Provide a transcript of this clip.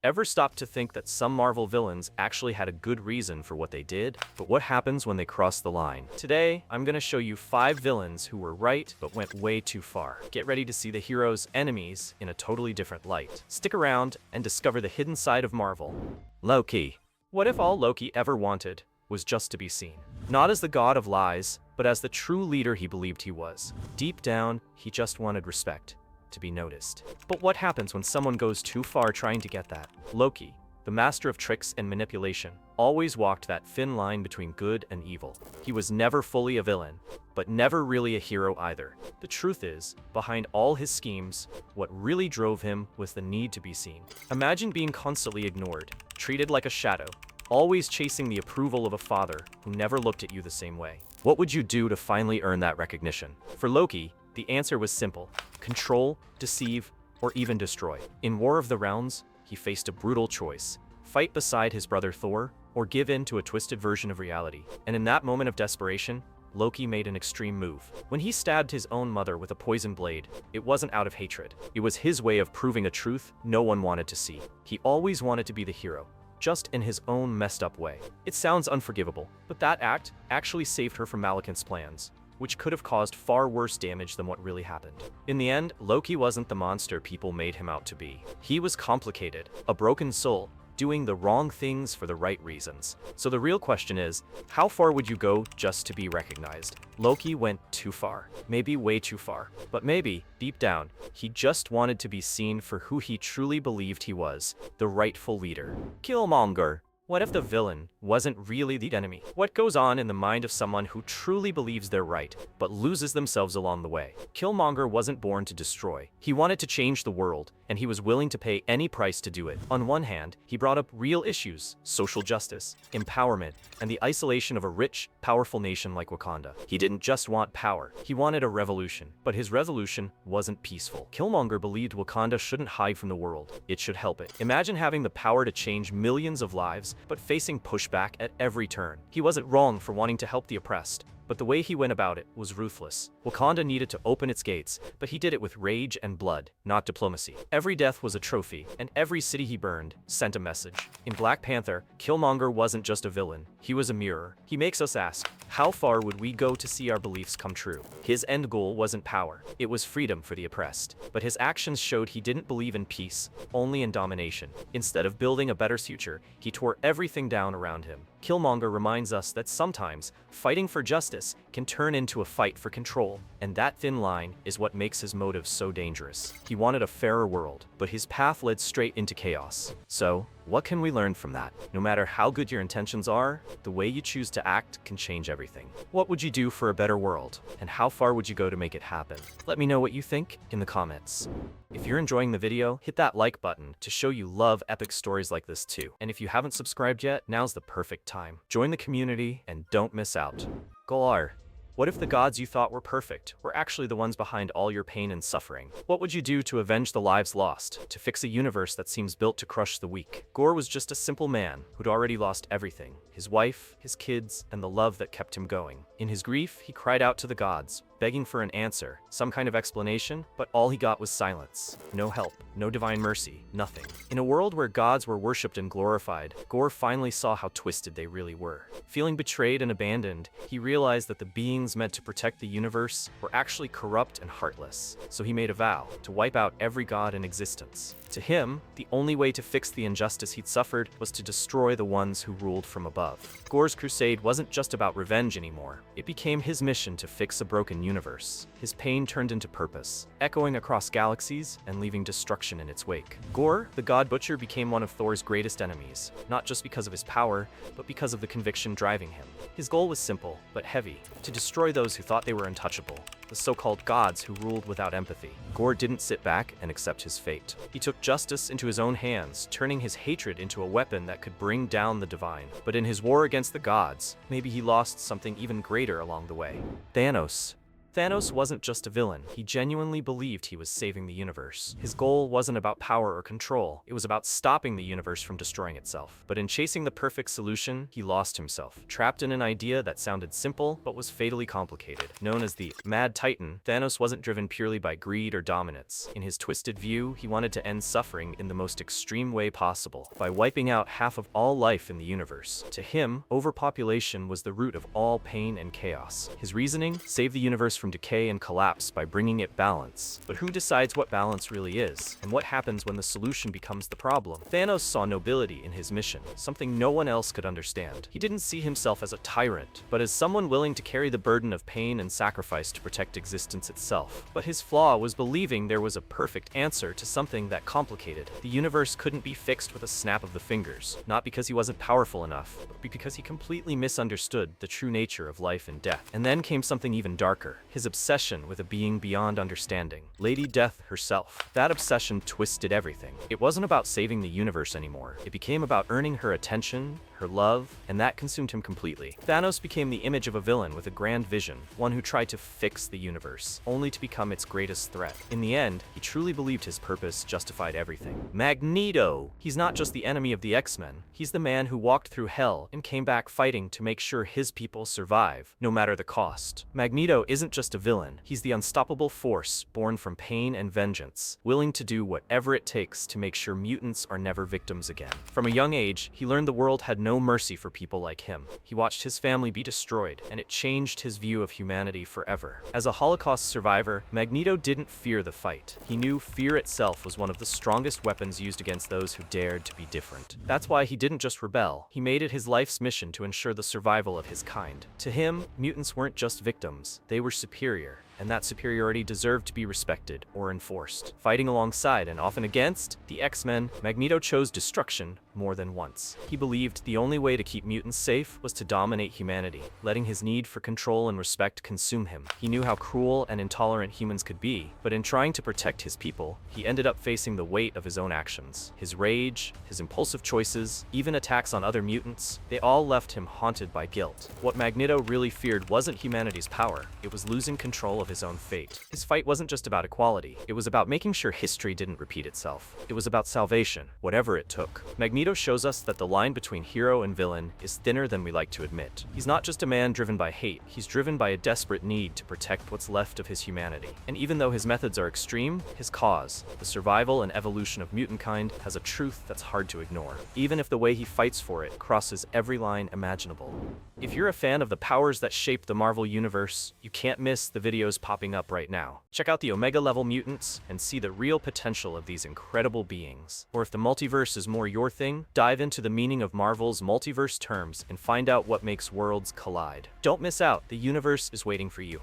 Ever stopped to think that some Marvel villains actually had a good reason for what they did? But what happens when they cross the line? Today, I'm gonna show you 5 villains who were right but went way too far. Get ready to see the hero's enemies in a totally different light. Stick around and discover the hidden side of Marvel. Loki. What if all Loki ever wanted was just to be seen? Not as the god of lies, but as the true leader he believed he was. Deep down, he just wanted respect, to be noticed. But what happens when someone goes too far trying to get that? Loki, the master of tricks and manipulation, always walked that thin line between good and evil. He was never fully a villain, but never really a hero either. The truth is, behind all his schemes, what really drove him was the need to be seen. Imagine being constantly ignored, treated like a shadow, always chasing the approval of a father who never looked at you the same way. What would you do to finally earn that recognition? For Loki, the answer was simple: control, deceive, or even destroy. In War of the Realms, he faced a brutal choice: fight beside his brother Thor, or give in to a twisted version of reality. And in that moment of desperation, Loki made an extreme move. When he stabbed his own mother with a poison blade, it wasn't out of hatred. It was his way of proving a truth no one wanted to see. He always wanted to be the hero, just in his own messed up way. It sounds unforgivable, but that act actually saved her from Malekith's plans, which could have caused far worse damage than what really happened. In the end, Loki wasn't the monster people made him out to be. He was complicated, a broken soul, doing the wrong things for the right reasons. So the real question is, how far would you go just to be recognized? Loki went too far, maybe way too far, but maybe, deep down, he just wanted to be seen for who he truly believed he was, the rightful leader. Killmonger. What if the villain wasn't really the enemy? What goes on in the mind of someone who truly believes they're right, but loses themselves along the way? Killmonger wasn't born to destroy. He wanted to change the world, and he was willing to pay any price to do it. On one hand, he brought up real issues: social justice, empowerment, and the isolation of a rich, powerful nation like Wakanda. He didn't just want power, he wanted a revolution. But his revolution wasn't peaceful. Killmonger believed Wakanda shouldn't hide from the world, it should help it. Imagine having the power to change millions of lives, but facing pushback at every turn. He wasn't wrong for wanting to help the oppressed, but the way he went about it was ruthless. Wakanda needed to open its gates, but he did it with rage and blood, not diplomacy. Every death was a trophy, and every city he burned sent a message. In Black Panther, Killmonger wasn't just a villain, he was a mirror. He makes us ask, how far would we go to see our beliefs come true? His end goal wasn't power, it was freedom for the oppressed. But his actions showed he didn't believe in peace, only in domination. Instead of building a better future, he tore everything down around him. Killmonger reminds us that sometimes fighting for justice can turn into a fight for control, and that thin line is what makes his motives so dangerous. He wanted a fairer world, but his path led straight into chaos. So, what can we learn from that? No matter how good your intentions are, the way you choose to act can change everything. What would you do for a better world, and how far would you go to make it happen? Let me know what you think in the comments. If you're enjoying the video, hit that like button to show you love epic stories like this too. And if you haven't subscribed yet, now's the perfect time. Join the community and don't miss out. Gorr. What if the gods you thought were perfect were actually the ones behind all your pain and suffering? What would you do to avenge the lives lost, to fix a universe that seems built to crush the weak? Gorr was just a simple man who'd already lost everything: his wife, his kids, and the love that kept him going. In his grief, he cried out to the gods, begging for an answer, some kind of explanation, but all he got was silence. No help, no divine mercy, nothing. In a world where gods were worshipped and glorified, Gorr finally saw how twisted they really were. Feeling betrayed and abandoned, he realized that the beings meant to protect the universe were actually corrupt and heartless. So he made a vow to wipe out every god in existence. To him, the only way to fix the injustice he'd suffered was to destroy the ones who ruled from above. Gorr's crusade wasn't just about revenge anymore. It became his mission to fix a broken universe. His pain turned into purpose, echoing across galaxies and leaving destruction in its wake. Gorr, the God Butcher, became one of Thor's greatest enemies, not just because of his power, but because of the conviction driving him. His goal was simple, but heavy: to destroy those who thought they were untouchable, the so-called gods who ruled without empathy. Gorr didn't sit back and accept his fate. He took justice into his own hands, turning his hatred into a weapon that could bring down the divine. But in his war against the gods, maybe he lost something even greater along the way. Thanos. Thanos wasn't just a villain, he genuinely believed he was saving the universe. His goal wasn't about power or control, it was about stopping the universe from destroying itself. But in chasing the perfect solution, he lost himself, trapped in an idea that sounded simple but was fatally complicated. Known as the Mad Titan, Thanos wasn't driven purely by greed or dominance. In his twisted view, he wanted to end suffering in the most extreme way possible, by wiping out half of all life in the universe. To him, overpopulation was the root of all pain and chaos. His reasoning? Save the universe from decay and collapse by bringing it balance. But who decides what balance really is? And what happens when the solution becomes the problem? Thanos saw nobility in his mission, something no one else could understand. He didn't see himself as a tyrant, but as someone willing to carry the burden of pain and sacrifice to protect existence itself. But his flaw was believing there was a perfect answer to something that complicated. The universe couldn't be fixed with a snap of the fingers, not because he wasn't powerful enough, but because he completely misunderstood the true nature of life and death. And then came something even darker, his obsession with a being beyond understanding, Lady Death herself. That obsession twisted everything. It wasn't about saving the universe anymore. It became about earning her attention, her love, and that consumed him completely. Thanos became the image of a villain with a grand vision, one who tried to fix the universe, only to become its greatest threat. In the end, he truly believed his purpose justified everything. Magneto! He's not just the enemy of the X-Men, he's the man who walked through hell and came back fighting to make sure his people survive, no matter the cost. Magneto isn't just a villain, he's the unstoppable force born from pain and vengeance, willing to do whatever it takes to make sure mutants are never victims again. From a young age, he learned the world had no mercy for people like him. He watched his family be destroyed, and it changed his view of humanity forever. As a Holocaust survivor, Magneto didn't fear the fight. He knew fear itself was one of the strongest weapons used against those who dared to be different. That's why he didn't just rebel, he made it his life's mission to ensure the survival of his kind. To him, mutants weren't just victims, they were superior, and that superiority deserved to be respected or enforced. Fighting alongside and often against the X-Men, Magneto chose destruction more than once. He believed the only way to keep mutants safe was to dominate humanity, letting his need for control and respect consume him. He knew how cruel and intolerant humans could be, but in trying to protect his people, he ended up facing the weight of his own actions. His rage, his impulsive choices, even attacks on other mutants, they all left him haunted by guilt. What Magneto really feared wasn't humanity's power, it was losing control of his own fate. His fight wasn't just about equality, it was about making sure history didn't repeat itself. It was about salvation, whatever it took. Magneto shows us that the line between hero and villain is thinner than we like to admit. He's not just a man driven by hate, he's driven by a desperate need to protect what's left of his humanity. And even though his methods are extreme, his cause, the survival and evolution of mutant kind, has a truth that's hard to ignore, even if the way he fights for it crosses every line imaginable. If you're a fan of the powers that shape the Marvel Universe, you can't miss the videos popping up right now. Check out the Omega level mutants and see the real potential of these incredible beings. Or if the multiverse is more your thing, dive into the meaning of Marvel's multiverse terms and find out what makes worlds collide. Don't miss out, the universe is waiting for you.